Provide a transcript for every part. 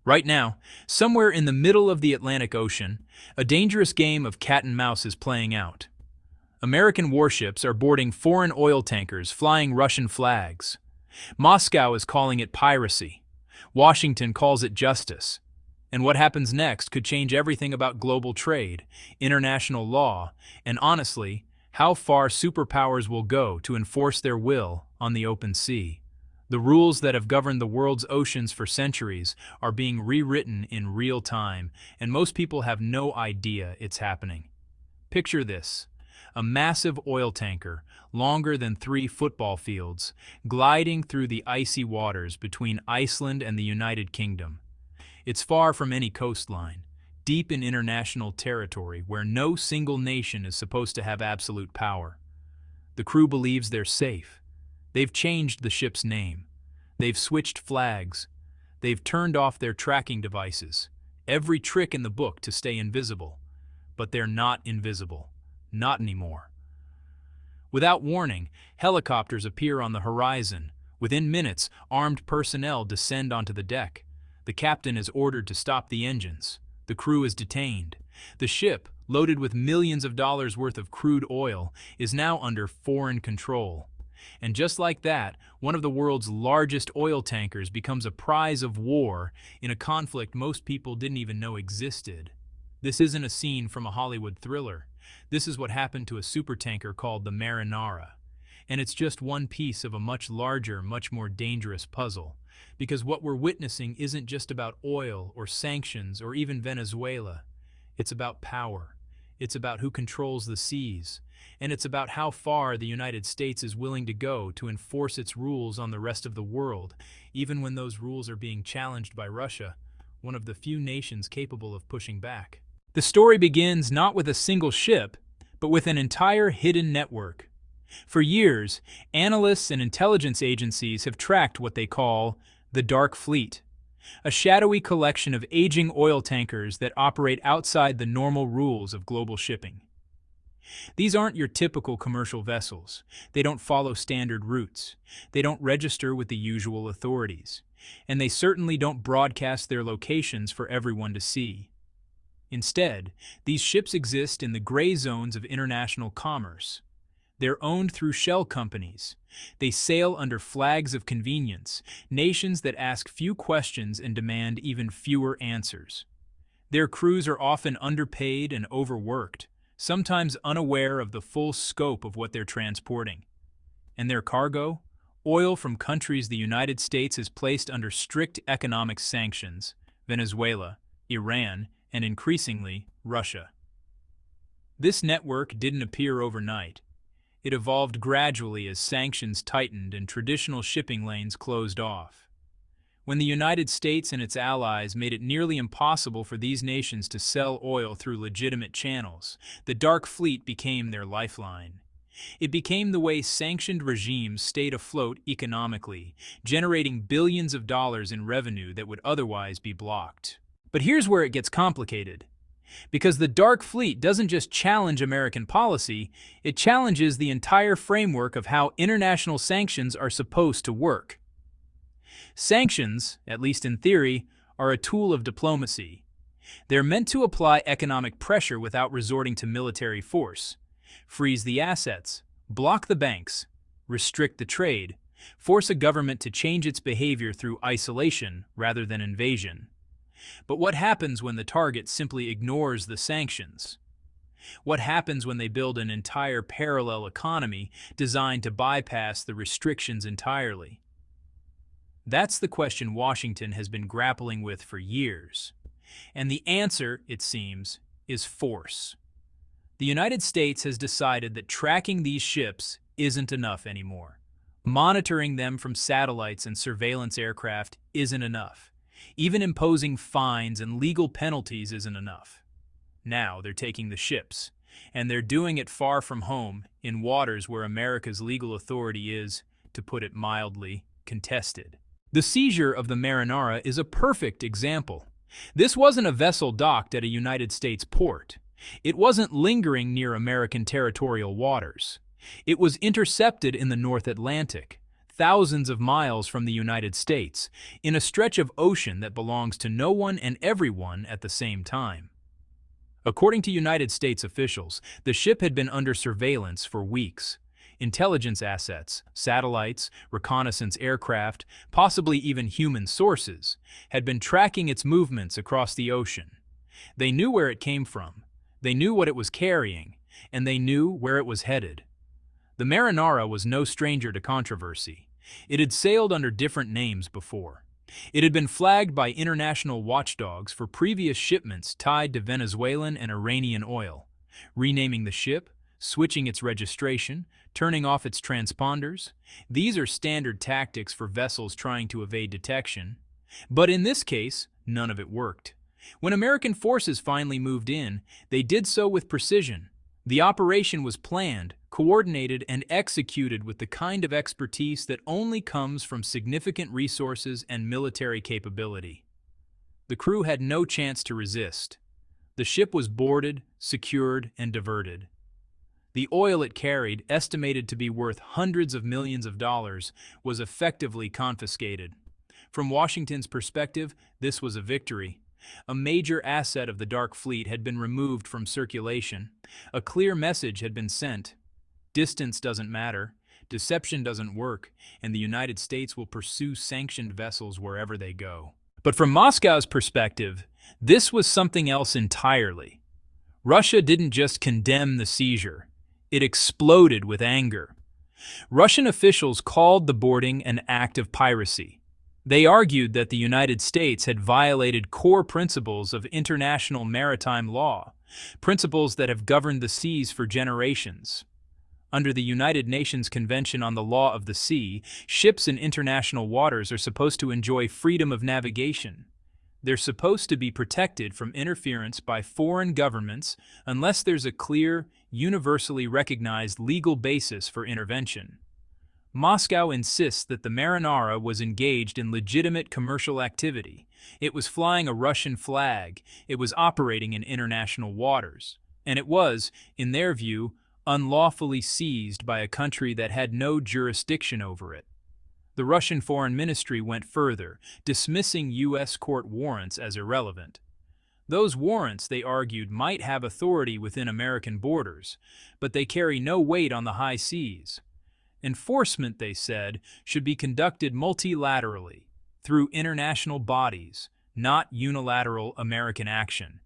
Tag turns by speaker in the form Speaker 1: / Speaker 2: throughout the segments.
Speaker 1: Right now, somewhere in the middle of the Atlantic Ocean, a dangerous game of cat and mouse is playing out. American warships are boarding foreign oil tankers flying Russian flags. Moscow is calling it piracy. Washington calls it justice. And what happens next could change everything about global trade, international law, and honestly, how far superpowers will go to enforce their will on the open sea. The rules that have governed the world's oceans for centuries are being rewritten in real time, and most people have no idea it's happening. Picture this: a massive oil tanker, longer than 3 football fields, gliding through the icy waters between Iceland and the United Kingdom. It's far from any coastline, deep in international territory where no single nation is supposed to have absolute power. The crew believes they're safe. They've changed the ship's name. They've switched flags. They've turned off their tracking devices. Every trick in the book to stay invisible. But they're not invisible. Not anymore. Without warning, helicopters appear on the horizon. Within minutes, armed personnel descend onto the deck. The captain is ordered to stop the engines. The crew is detained. The ship, loaded with millions of dollars worth of crude oil, is now under foreign control. And just like that, one of the world's largest oil tankers becomes a prize of war in a conflict most people didn't even know existed. This isn't a scene from a Hollywood thriller. This is what happened to a supertanker called the Marinara. And it's just one piece of a much larger, much more dangerous puzzle. Because what we're witnessing isn't just about oil or sanctions or even Venezuela. It's about power. It's about who controls the seas. And it's about how far the United States is willing to go to enforce its rules on the rest of the world, even when those rules are being challenged by Russia, one of the few nations capable of pushing back. The story begins not with a single ship, but with an entire hidden network. For years, analysts and intelligence agencies have tracked what they call the Dark Fleet, a shadowy collection of aging oil tankers that operate outside the normal rules of global shipping. These aren't your typical commercial vessels. They don't follow standard routes. They don't register with the usual authorities. And they certainly don't broadcast their locations for everyone to see. Instead, these ships exist in the gray zones of international commerce. They're owned through shell companies. They sail under flags of convenience, nations that ask few questions and demand even fewer answers. Their crews are often underpaid and overworked, sometimes unaware of the full scope of what they're transporting. And their cargo? Oil from countries the United States has placed under strict economic sanctions: Venezuela, Iran, and increasingly, Russia. This network didn't appear overnight. It evolved gradually as sanctions tightened and traditional shipping lanes closed off. When the United States and its allies made it nearly impossible for these nations to sell oil through legitimate channels, the Dark Fleet became their lifeline. It became the way sanctioned regimes stayed afloat economically, generating billions of dollars in revenue that would otherwise be blocked. But here's where it gets complicated. Because the Dark Fleet doesn't just challenge American policy, it challenges the entire framework of how international sanctions are supposed to work. Sanctions, at least in theory, are a tool of diplomacy. They're meant to apply economic pressure without resorting to military force, freeze the assets, block the banks, restrict the trade, force a government to change its behavior through isolation rather than invasion. But what happens when the target simply ignores the sanctions? What happens when they build an entire parallel economy designed to bypass the restrictions entirely? That's the question Washington has been grappling with for years. And the answer, it seems, is force. The United States has decided that tracking these ships isn't enough anymore. Monitoring them from satellites and surveillance aircraft isn't enough. Even imposing fines and legal penalties isn't enough. Now they're taking the ships, and they're doing it far from home, in waters where America's legal authority is, to put it mildly, contested. The seizure of the Marinara is a perfect example. This wasn't a vessel docked at a United States port. It wasn't lingering near American territorial waters. It was intercepted in the North Atlantic, thousands of miles from the United States, in a stretch of ocean that belongs to no one and everyone at the same time. According to United States officials, the ship had been under surveillance for weeks. Intelligence assets, satellites, reconnaissance aircraft, possibly even human sources, had been tracking its movements across the ocean. They knew where it came from, they knew what it was carrying, and they knew where it was headed. The Marinara was no stranger to controversy. It had sailed under different names before. It had been flagged by international watchdogs for previous shipments tied to Venezuelan and Iranian oil. Renaming the ship, switching its registration, turning off its transponders. These are standard tactics for vessels trying to evade detection. But in this case, none of it worked. When American forces finally moved in, they did so with precision. The operation was planned, coordinated, and executed with the kind of expertise that only comes from significant resources and military capability. The crew had no chance to resist. The ship was boarded, secured, and diverted. The oil it carried, estimated to be worth hundreds of millions of dollars, was effectively confiscated. From Washington's perspective, this was a victory. A major asset of the Dark Fleet had been removed from circulation. A clear message had been sent. Distance doesn't matter, deception doesn't work, and the United States will pursue sanctioned vessels wherever they go. But from Moscow's perspective, this was something else entirely. Russia didn't just condemn the seizure. It exploded with anger. Russian officials called the boarding an act of piracy. They argued that the United States had violated core principles of international maritime law, principles that have governed the seas for generations. Under the United Nations Convention on the Law of the Sea, ships in international waters are supposed to enjoy freedom of navigation. They're supposed to be protected from interference by foreign governments unless there's a clear, universally recognized legal basis for intervention. Moscow insists that the Marinara was engaged in legitimate commercial activity. It was flying a Russian flag, it was operating in international waters, and it was, in their view, unlawfully seized by a country that had no jurisdiction over it. The Russian Foreign Ministry went further, dismissing U.S. court warrants as irrelevant. Those warrants, they argued, might have authority within American borders, but they carry no weight on the high seas. Enforcement, they said, should be conducted multilaterally, through international bodies, not unilateral American action.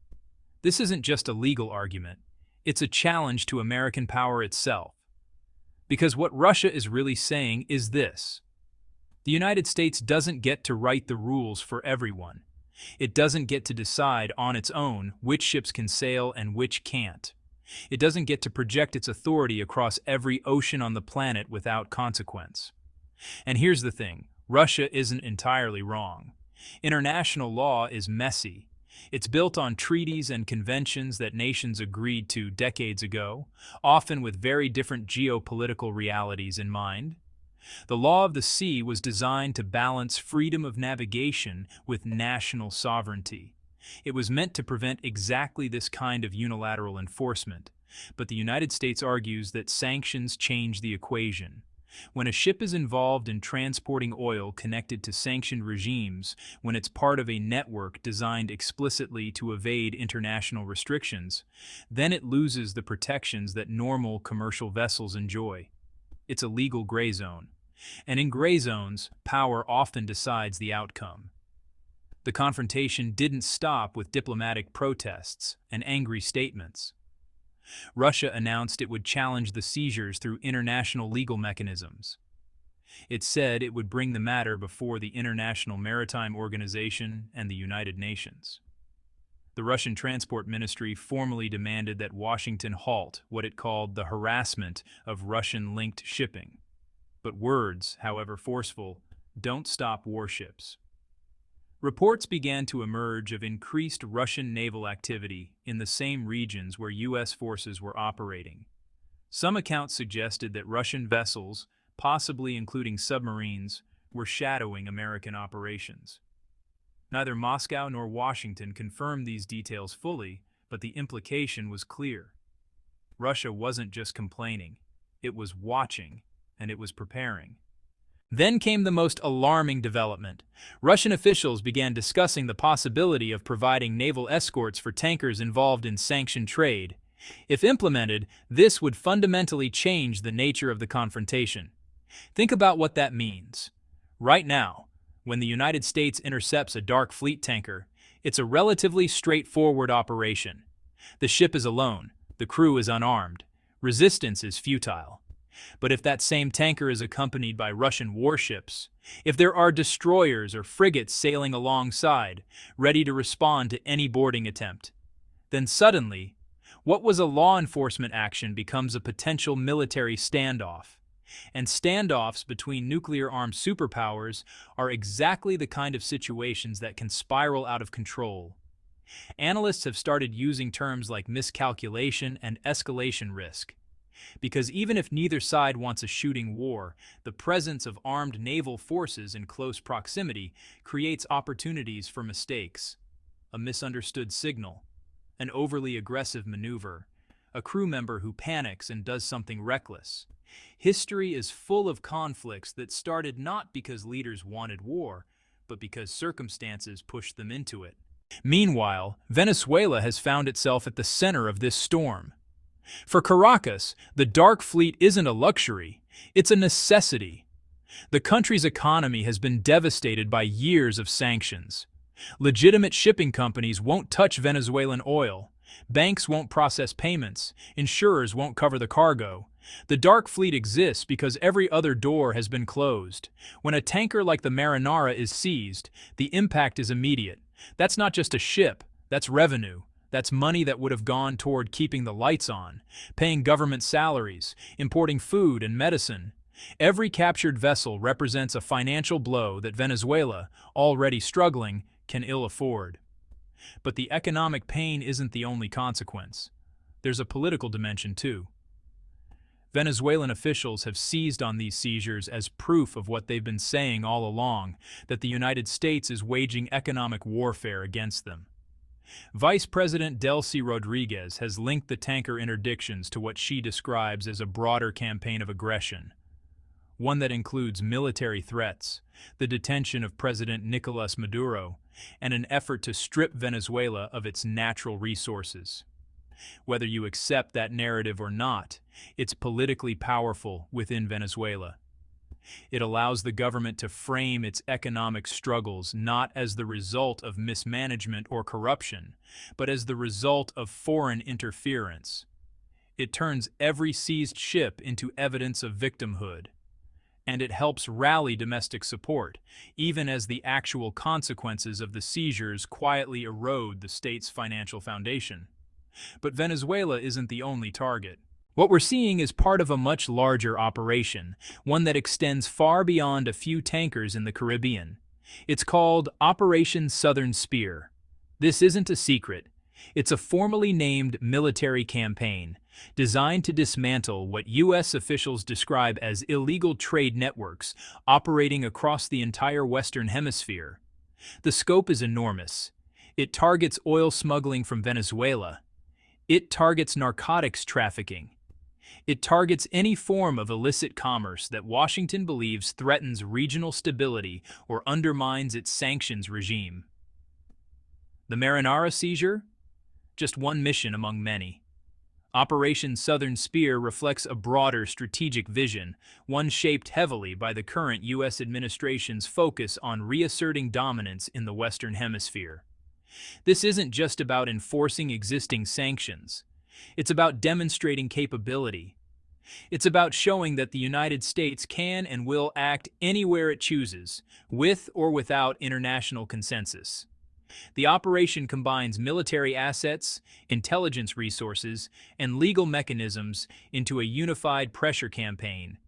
Speaker 1: This isn't just a legal argument, it's a challenge to American power itself. Because what Russia is really saying is this: the United States doesn't get to write the rules for everyone. It doesn't get to decide on its own which ships can sail and which can't. It doesn't get to project its authority across every ocean on the planet without consequence. And here's the thing, Russia isn't entirely wrong. International law is messy. It's built on treaties and conventions that nations agreed to decades ago, often with very different geopolitical realities in mind. The law of the sea was designed to balance freedom of navigation with national sovereignty. It was meant to prevent exactly this kind of unilateral enforcement, but the United States argues that sanctions change the equation. When a ship is involved in transporting oil connected to sanctioned regimes, when it's part of a network designed explicitly to evade international restrictions, then it loses the protections that normal commercial vessels enjoy. It's a legal gray zone. And in gray zones, power often decides the outcome. The confrontation didn't stop with diplomatic protests and angry statements. Russia announced it would challenge the seizures through international legal mechanisms. It said it would bring the matter before the International Maritime Organization and the United Nations. The Russian Transport Ministry formally demanded that Washington halt what it called the harassment of Russian-linked shipping. But words, however forceful, don't stop warships. Reports began to emerge of increased Russian naval activity in the same regions where U.S. forces were operating. Some accounts suggested that Russian vessels, possibly including submarines, were shadowing American operations. Neither Moscow nor Washington confirmed these details fully, but the implication was clear. Russia wasn't just complaining, it was watching, and it was preparing. Then came the most alarming development. Russian officials began discussing the possibility of providing naval escorts for tankers involved in sanctioned trade. If implemented, this would fundamentally change the nature of the confrontation. Think about what that means. Right now, when the United States intercepts a dark fleet tanker, it's a relatively straightforward operation. The ship is alone, the crew is unarmed, resistance is futile. But if that same tanker is accompanied by Russian warships, if there are destroyers or frigates sailing alongside, ready to respond to any boarding attempt, then suddenly, what was a law enforcement action becomes a potential military standoff. And standoffs between nuclear-armed superpowers are exactly the kind of situations that can spiral out of control. Analysts have started using terms like miscalculation and escalation risk. Because even if neither side wants a shooting war, the presence of armed naval forces in close proximity creates opportunities for mistakes. A misunderstood signal, an overly aggressive maneuver, a crew member who panics and does something reckless. History is full of conflicts that started not because leaders wanted war, but because circumstances pushed them into it. Meanwhile, Venezuela has found itself at the center of this storm. For Caracas, the dark fleet isn't a luxury, it's a necessity. The country's economy has been devastated by years of sanctions. Legitimate shipping companies won't touch Venezuelan oil, banks won't process payments, insurers won't cover the cargo. The dark fleet exists because every other door has been closed. When a tanker like the Marinara is seized, the impact is immediate. That's not just a ship, that's revenue. That's money that would have gone toward keeping the lights on, paying government salaries, importing food and medicine. Every captured vessel represents a financial blow that Venezuela, already struggling, can ill afford. But the economic pain isn't the only consequence. There's a political dimension too. Venezuelan officials have seized on these seizures as proof of what they've been saying all along, that the United States is waging economic warfare against them. Vice President Delcy Rodriguez has linked the tanker interdictions to what she describes as a broader campaign of aggression, one that includes military threats, the detention of President Nicolas Maduro, and an effort to strip Venezuela of its natural resources. Whether you accept that narrative or not, it's politically powerful within Venezuela. It allows the government to frame its economic struggles not as the result of mismanagement or corruption, but as the result of foreign interference. It turns every seized ship into evidence of victimhood, and it helps rally domestic support, even as the actual consequences of the seizures quietly erode the state's financial foundation. But Venezuela isn't the only target. What we're seeing is part of a much larger operation, one that extends far beyond a few tankers in the Caribbean. It's called Operation Southern Spear. This isn't a secret. It's a formally named military campaign designed to dismantle what U.S. officials describe as illegal trade networks operating across the entire Western Hemisphere. The scope is enormous. It targets oil smuggling from Venezuela. It targets narcotics trafficking. It targets any form of illicit commerce that Washington believes threatens regional stability or undermines its sanctions regime. The Marinara seizure? Just one mission among many. Operation Southern Spear reflects a broader strategic vision, one shaped heavily by the current U.S. administration's focus on reasserting dominance in the Western Hemisphere. This isn't just about enforcing existing sanctions. It's about demonstrating capability. It's about showing that the United States can and will act anywhere it chooses, with or without international consensus. The operation combines military assets, intelligence resources, and legal mechanisms into a unified pressure campaign.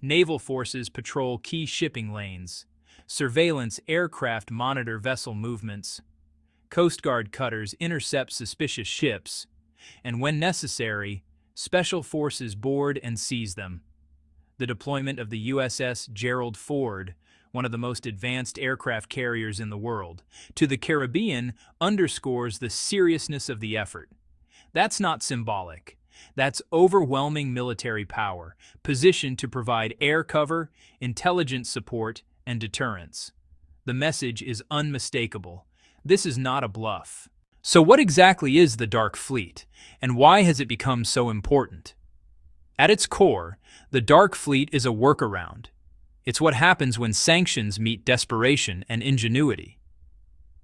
Speaker 1: Naval forces patrol key shipping lanes. Surveillance aircraft monitor vessel movements. Coast Guard cutters intercept suspicious ships. And when necessary, special forces board and seize them. The deployment of the USS Gerald Ford, one of the most advanced aircraft carriers in the world, to the Caribbean underscores the seriousness of the effort. That's not symbolic. That's overwhelming military power, positioned to provide air cover, intelligence support, and deterrence. The message is unmistakable. This is not a bluff. So what exactly is the Dark Fleet, and why has it become so important? At its core, the Dark Fleet is a workaround. It's what happens when sanctions meet desperation and ingenuity.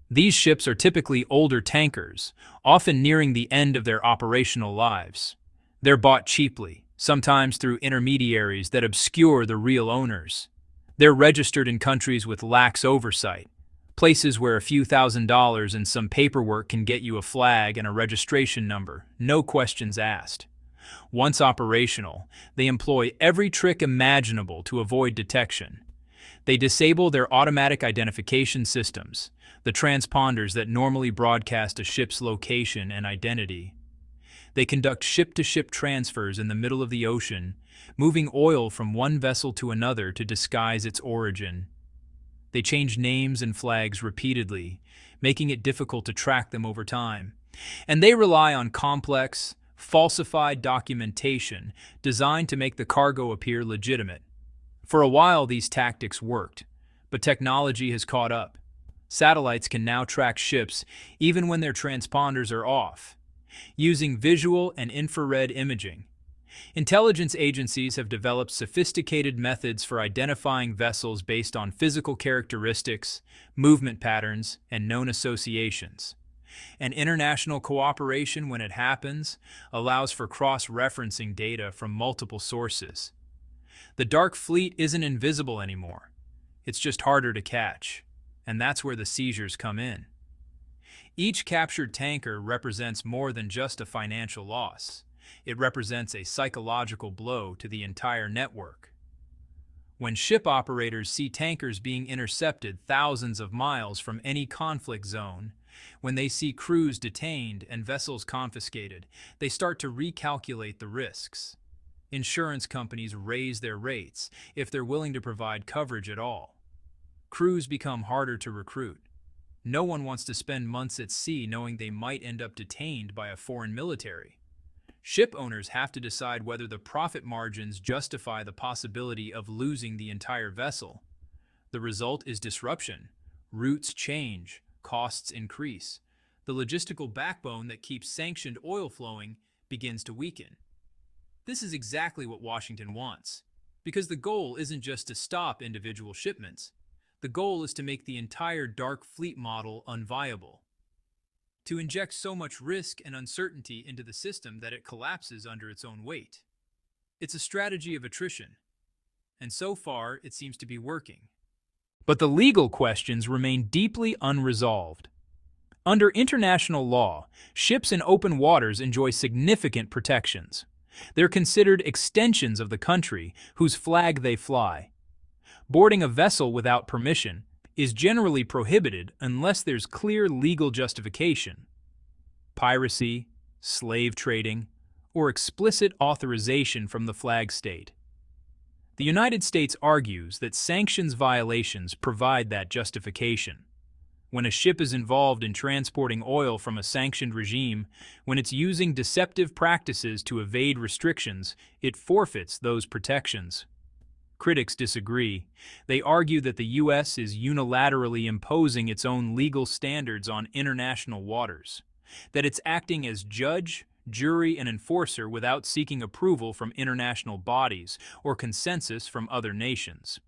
Speaker 1: These ships are typically older tankers, often nearing the end of their operational lives. They're bought cheaply, sometimes through intermediaries that obscure the real owners. They're registered in countries with lax oversight, places where a few $1,000s and some paperwork can get you a flag and a registration number, no questions asked. Once operational, they employ every trick imaginable to avoid detection. They disable their automatic identification systems, the transponders that normally broadcast a ship's location and identity. They conduct ship-to-ship transfers in the middle of the ocean, moving oil from one vessel to another to disguise its origin. They change names and flags repeatedly, making it difficult to track them over time. And they rely on complex, falsified documentation designed to make the cargo appear legitimate. For a while, these tactics worked, but technology has caught up. Satellites can now track ships even when their transponders are off, using visual and infrared imaging. Intelligence agencies have developed sophisticated methods for identifying vessels based on physical characteristics, movement patterns, and known associations. And international cooperation, when it happens, allows for cross-referencing data from multiple sources. The Dark Fleet isn't invisible anymore. It's just harder to catch. And that's where the seizures come in. Each captured tanker represents more than just a financial loss. It represents a psychological blow to the entire network. When ship operators see tankers being intercepted thousands of miles from any conflict zone, when they see crews detained and vessels confiscated, they start to recalculate the risks. Insurance companies raise their rates if they're willing to provide coverage at all. Crews become harder to recruit. No one wants to spend months at sea knowing they might end up detained by a foreign military. Ship owners have to decide whether the profit margins justify the possibility of losing the entire vessel. The result is disruption. Routes change, costs increase. The logistical backbone that keeps sanctioned oil flowing begins to weaken. This is exactly what Washington wants, because the goal isn't just to stop individual shipments. The goal is to make the entire Dark Fleet model unviable, to inject so much risk and uncertainty into the system that it collapses under its own weight. It's a strategy of attrition, and so far it seems to be working. But the legal questions remain deeply unresolved. Under international law, ships in open waters enjoy significant protections. They're considered extensions of the country whose flag they fly. Boarding a vessel without permission is generally prohibited unless there's clear legal justification. Piracy, slave trading, or explicit authorization from the flag state. The United States argues that sanctions violations provide that justification. When a ship is involved in transporting oil from a sanctioned regime, when it's using deceptive practices to evade restrictions, it forfeits those protections. Critics disagree. They argue that the U.S. is unilaterally imposing its own legal standards on international waters, that it's acting as judge, jury, and enforcer without seeking approval from international bodies or consensus from other nations.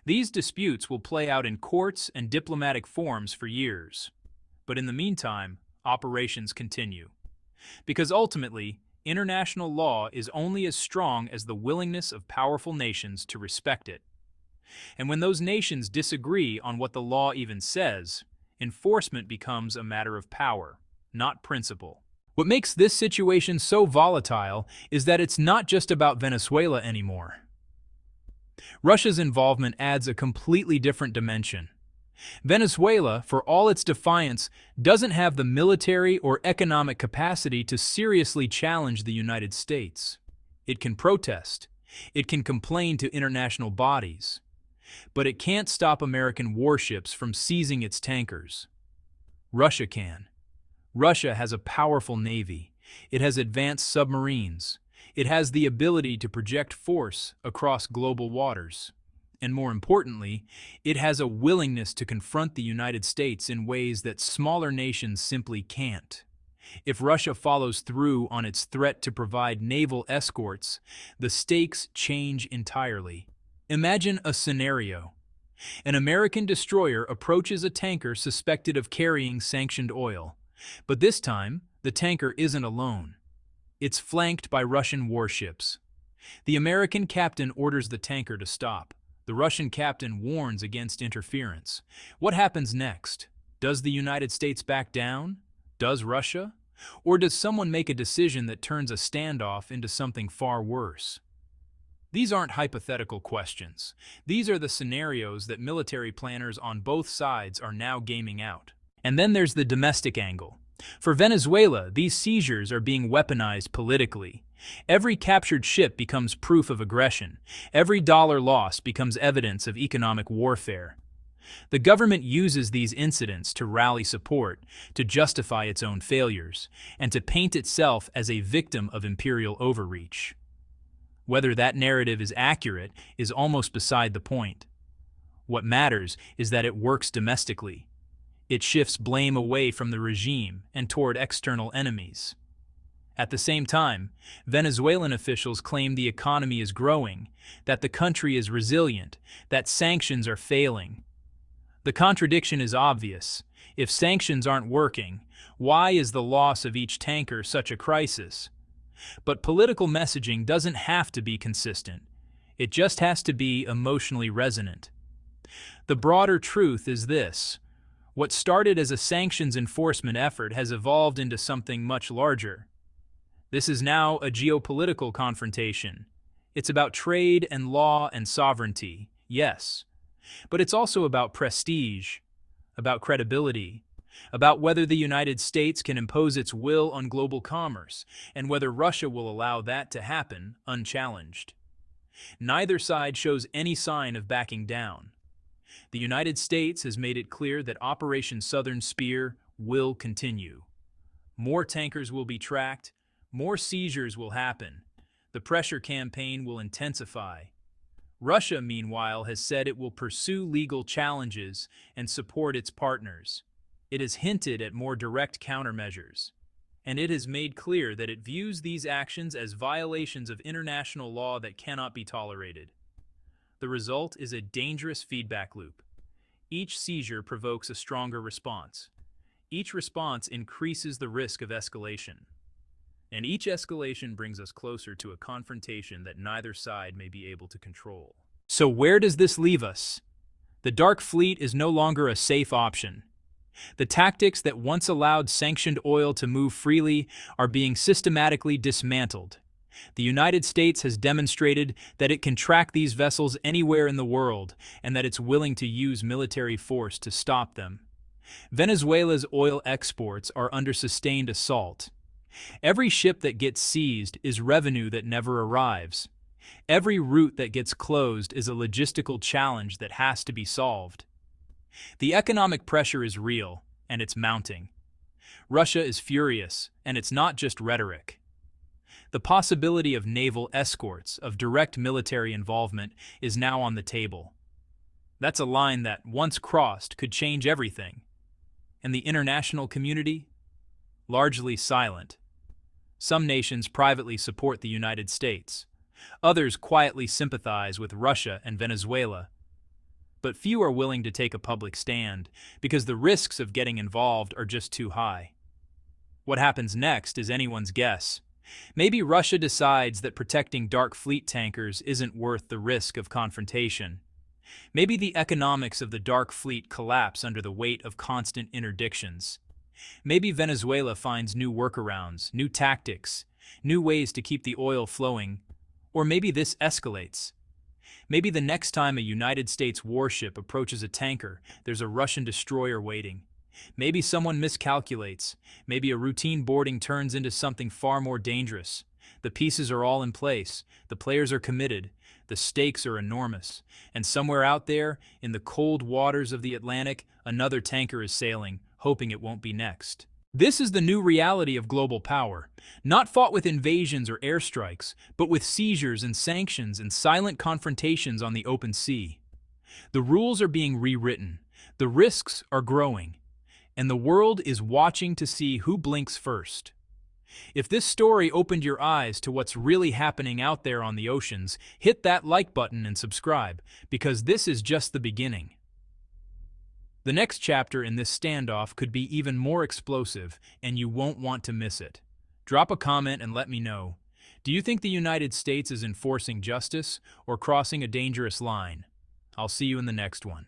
Speaker 1: These disputes will play out in courts and diplomatic forums for years. But in the meantime, operations continue. Because ultimately, international law is only as strong as the willingness of powerful nations to respect it. And when those nations disagree on what the law even says, enforcement becomes a matter of power, not principle. What makes this situation so volatile is that it's not just about Venezuela anymore. Russia's involvement adds a completely different dimension. Venezuela, for all its defiance, doesn't have the military or economic capacity to seriously challenge the United States. It can protest. It can complain to international bodies. But it can't stop American warships from seizing its tankers. Russia can. Russia has a powerful navy, It has advanced submarines. It has the ability to project force across global waters. And more importantly, it has a willingness to confront the United States in ways that smaller nations simply can't. If Russia follows through on its threat to provide naval escorts, the stakes change entirely. Imagine a scenario. An American destroyer approaches a tanker suspected of carrying sanctioned oil. But this time, the tanker isn't alone. It's flanked by Russian warships. The American captain orders the tanker to stop. The Russian captain warns against interference. What happens next? Does the United States back down? Does Russia? Or does someone make a decision that turns a standoff into something far worse? These aren't hypothetical questions. These are the scenarios that military planners on both sides are now gaming out. And then there's the domestic angle. For Venezuela, these seizures are being weaponized politically. Every captured ship becomes proof of aggression. Every dollar lost becomes evidence of economic warfare. The government uses these incidents to rally support, to justify its own failures, and to paint itself as a victim of imperial overreach. Whether that narrative is accurate is almost beside the point. What matters is that it works domestically. It shifts blame away from the regime and toward external enemies. At the same time, Venezuelan officials claim the economy is growing, that the country is resilient, that sanctions are failing. The contradiction is obvious. If sanctions aren't working, why is the loss of each tanker such a crisis? But political messaging doesn't have to be consistent. It just has to be emotionally resonant. The broader truth is this. What started as a sanctions enforcement effort has evolved into something much larger. This is now a geopolitical confrontation. It's about trade and law and sovereignty, yes. But it's also about prestige, about credibility, about whether the United States can impose its will on global commerce, and whether Russia will allow that to happen unchallenged. Neither side shows any sign of backing down. The United States has made it clear that Operation Southern Spear will continue. More tankers will be tracked, more seizures will happen. The pressure campaign will intensify. Russia, meanwhile, has said it will pursue legal challenges and support its partners. It has hinted at more direct countermeasures. And it has made clear that it views these actions as violations of international law that cannot be tolerated. The result is a dangerous feedback loop. Each seizure provokes a stronger response. Each response increases the risk of escalation. And each escalation brings us closer to a confrontation that neither side may be able to control. So where does this leave us? The Dark Fleet is no longer a safe option. The tactics that once allowed sanctioned oil to move freely are being systematically dismantled. The United States has demonstrated that it can track these vessels anywhere in the world and that it's willing to use military force to stop them. Venezuela's oil exports are under sustained assault. Every ship that gets seized is revenue that never arrives. Every route that gets closed is a logistical challenge that has to be solved. The economic pressure is real, and it's mounting. Russia is furious, and it's not just rhetoric. The possibility of naval escorts, of direct military involvement, is now on the table. That's a line that, once crossed, could change everything. And the international community? Largely silent. Some nations privately support the United States. Others quietly sympathize with Russia and Venezuela. But few are willing to take a public stand because the risks of getting involved are just too high. What happens next is anyone's guess. Maybe Russia decides that protecting Dark Fleet tankers isn't worth the risk of confrontation. Maybe the economics of the Dark Fleet collapse under the weight of constant interdictions. Maybe Venezuela finds new workarounds, new tactics, new ways to keep the oil flowing. Or maybe this escalates. Maybe the next time a United States warship approaches a tanker, there's a Russian destroyer waiting. Maybe someone miscalculates. Maybe a routine boarding turns into something far more dangerous. The pieces are all in place. The players are committed. The stakes are enormous. And somewhere out there, in the cold waters of the Atlantic, another tanker is sailing, hoping it won't be next. This is the new reality of global power, not fought with invasions or airstrikes, but with seizures and sanctions and silent confrontations on the open sea. The rules are being rewritten, the risks are growing, and the world is watching to see who blinks first. If this story opened your eyes to what's really happening out there on the oceans, hit that like button and subscribe, because this is just the beginning. The next chapter in this standoff could be even more explosive, and you won't want to miss it. Drop a comment and let me know. Do you think the United States is enforcing justice or crossing a dangerous line? I'll see you in the next one.